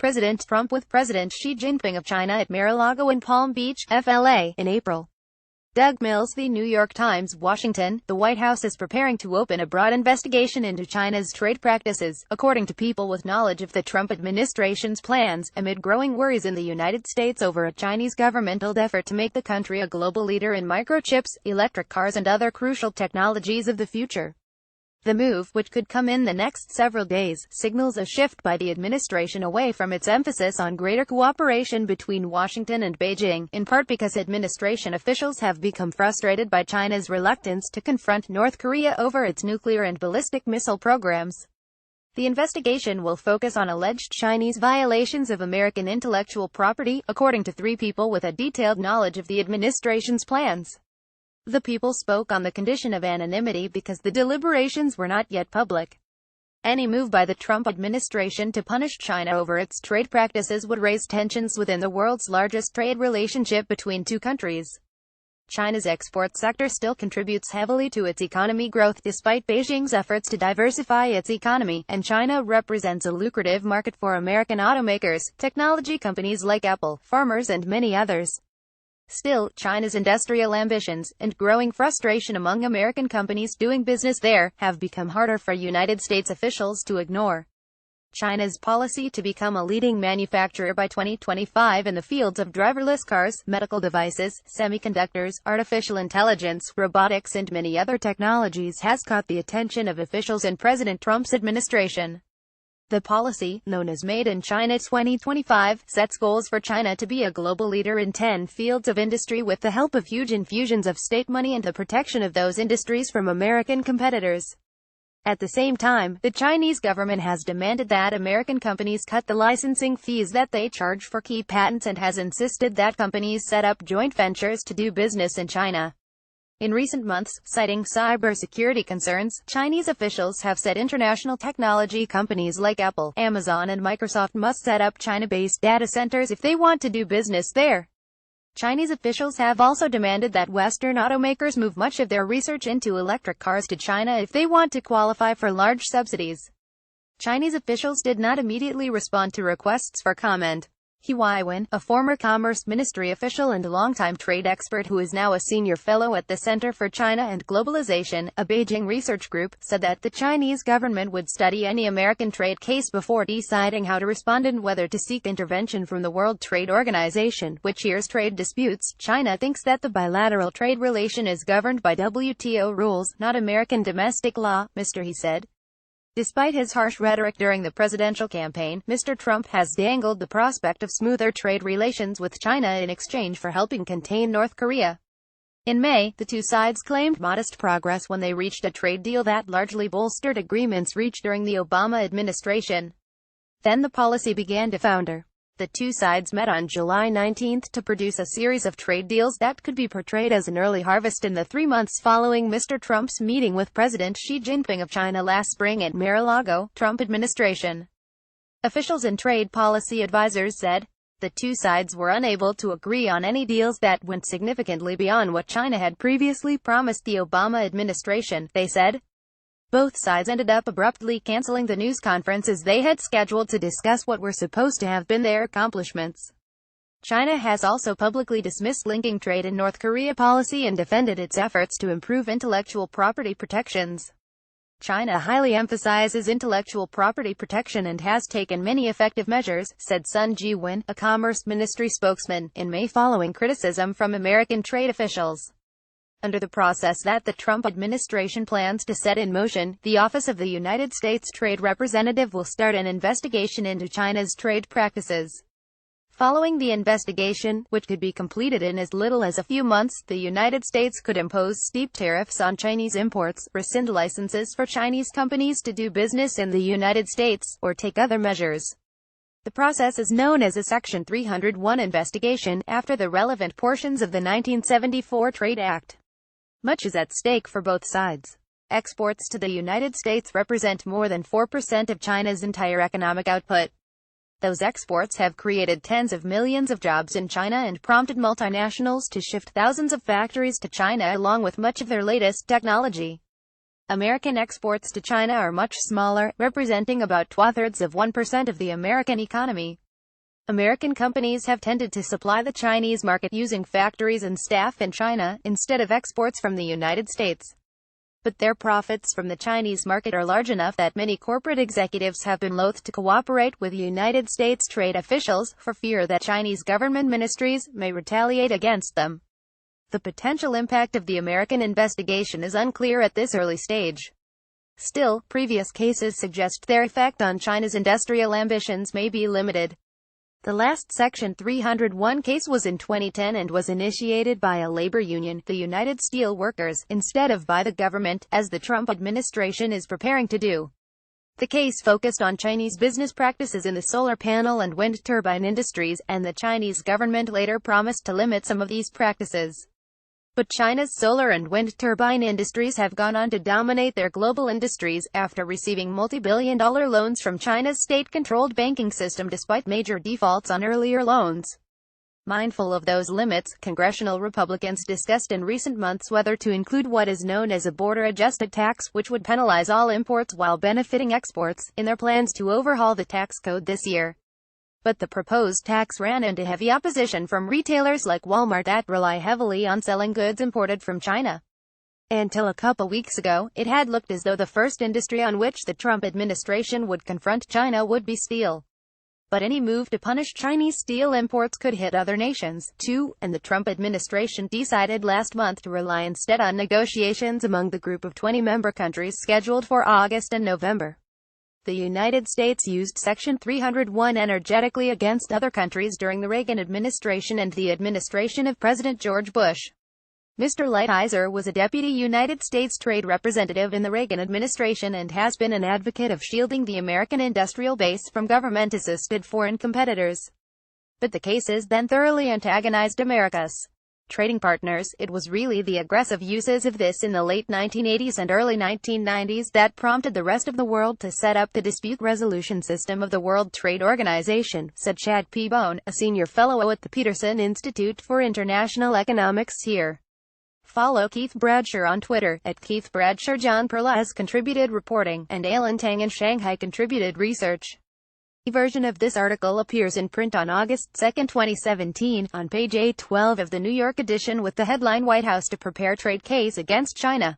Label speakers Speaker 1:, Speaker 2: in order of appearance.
Speaker 1: President Trump with President Xi Jinping of China at Mar-a-Lago in Palm Beach, FLA, in April. Doug Mills, The New York Times, Washington. The White House is preparing to open a broad investigation into China's trade practices, according to people with knowledge of the Trump administration's plans, amid growing worries in the United States over a Chinese governmental effort to make the country a global leader in microchips, electric cars and other crucial technologies of the future. The move, which could come in the next several days, signals a shift by the administration away from its emphasis on greater cooperation between Washington and Beijing, in part because administration officials have become frustrated by China's reluctance to confront North Korea over its nuclear and ballistic missile programs. The investigation will focus on alleged Chinese violations of American intellectual property, according to three people with a detailed knowledge of the administration's plans. The people spoke on the condition of anonymity because the deliberations were not yet public. Any move by the Trump administration to punish China over its trade practices would raise tensions within the world's largest trade relationship between two countries. China's export sector still contributes heavily to its economy growth despite Beijing's efforts to diversify its economy, and China represents a lucrative market for American automakers, technology companies like Apple, farmers and many others. Still, China's industrial ambitions, and growing frustration among American companies doing business there, have become harder for United States officials to ignore. China's policy to become a leading manufacturer by 2025 in the fields of driverless cars, medical devices, semiconductors, artificial intelligence, robotics and many other technologies has caught the attention of officials in President Trump's administration. The policy, known as Made in China 2025, sets goals for China to be a global leader in 10 fields of industry with the help of huge infusions of state money and the protection of those industries from American competitors. At the same time, the Chinese government has demanded that American companies cut the licensing fees that they charge for key patents and has insisted that companies set up joint ventures to do business in China. In recent months, citing cybersecurity concerns, Chinese officials have said international technology companies like Apple, Amazon and Microsoft must set up China-based data centers if they want to do business there. Chinese officials have also demanded that Western automakers move much of their research into electric cars to China if they want to qualify for large subsidies. Chinese officials did not immediately respond to requests for comment. He Weiwen, a former Commerce Ministry official and longtime trade expert who is now a senior fellow at the Center for China and Globalization, a Beijing research group, said that the Chinese government would study any American trade case before deciding how to respond and whether to seek intervention from the World Trade Organization, which hears trade disputes. China thinks that the bilateral trade relation is governed by WTO rules, not American domestic law, Mr. He said. Despite his harsh rhetoric during the presidential campaign, Mr. Trump has dangled the prospect of smoother trade relations with China in exchange for helping contain North Korea. In May, the two sides claimed modest progress when they reached a trade deal that largely bolstered agreements reached during the Obama administration. Then the policy began to founder. The two sides met on July 19 to produce a series of trade deals that could be portrayed as an early harvest in the 3 months following Mr. Trump's meeting with President Xi Jinping of China last spring at Mar-a-Lago. Trump administration officials and trade policy advisors said the two sides were unable to agree on any deals that went significantly beyond what China had previously promised the Obama administration, they said. Both sides ended up abruptly canceling the news conferences they had scheduled to discuss what were supposed to have been their accomplishments. China has also publicly dismissed linking trade and North Korea policy and defended its efforts to improve intellectual property protections. China highly emphasizes intellectual property protection and has taken many effective measures, said Sun Ji-won, a Commerce Ministry spokesman, in May following criticism from American trade officials. Under the process that the Trump administration plans to set in motion, the Office of the United States Trade Representative will start an investigation into China's trade practices. Following the investigation, which could be completed in as little as a few months, the United States could impose steep tariffs on Chinese imports, rescind licenses for Chinese companies to do business in the United States, or take other measures. The process is known as a Section 301 investigation, after the relevant portions of the 1974 Trade Act. Much is at stake for both sides. Exports to the United States represent more than 4% of China's entire economic output. Those exports have created tens of millions of jobs in China and prompted multinationals to shift thousands of factories to China along with much of their latest technology. American exports to China are much smaller, representing about 2/3 of 1% of the American economy. American companies have tended to supply the Chinese market using factories and staff in China, instead of exports from the United States. But their profits from the Chinese market are large enough that many corporate executives have been loath to cooperate with United States trade officials, for fear that Chinese government ministries may retaliate against them. The potential impact of the American investigation is unclear at this early stage. Still, previous cases suggest their effect on China's industrial ambitions may be limited. The last Section 301 case was in 2010 and was initiated by a labor union, the United Steel Workers, instead of by the government, as the Trump administration is preparing to do. The case focused on Chinese business practices in the solar panel and wind turbine industries, and the Chinese government later promised to limit some of these practices. But China's solar and wind turbine industries have gone on to dominate their global industries, after receiving multi-billion-dollar loans from China's state-controlled banking system despite major defaults on earlier loans. Mindful of those limits, congressional Republicans discussed in recent months whether to include what is known as a border-adjusted tax, which would penalize all imports while benefiting exports, in their plans to overhaul the tax code this year. But the proposed tax ran into heavy opposition from retailers like Walmart that rely heavily on selling goods imported from China. Until a couple weeks ago, it had looked as though the first industry on which the Trump administration would confront China would be steel. But any move to punish Chinese steel imports could hit other nations, too, and the Trump administration decided last month to rely instead on negotiations among the group of 20 member countries scheduled for August and November. The United States used Section 301 energetically against other countries during the Reagan administration and the administration of President George Bush. Mr. Lighthizer was a deputy United States trade representative in the Reagan administration and has been an advocate of shielding the American industrial base from government-assisted foreign competitors. But the cases then thoroughly antagonized America's trading partners. It was really the aggressive uses of this in the late 1980s and early 1990s that prompted the rest of the world to set up the dispute resolution system of the World Trade Organization, said Chad P. Bone, a senior fellow at the Peterson Institute for International Economics here. Follow Keith Bradshaw on Twitter, at Keith Bradshaw. John Perlas contributed reporting, and Alan Tang in Shanghai contributed research. A version of this article appears in print on August 2, 2017, on page 812 of the New York edition with the headline "White House to Prepare Trade Case Against China."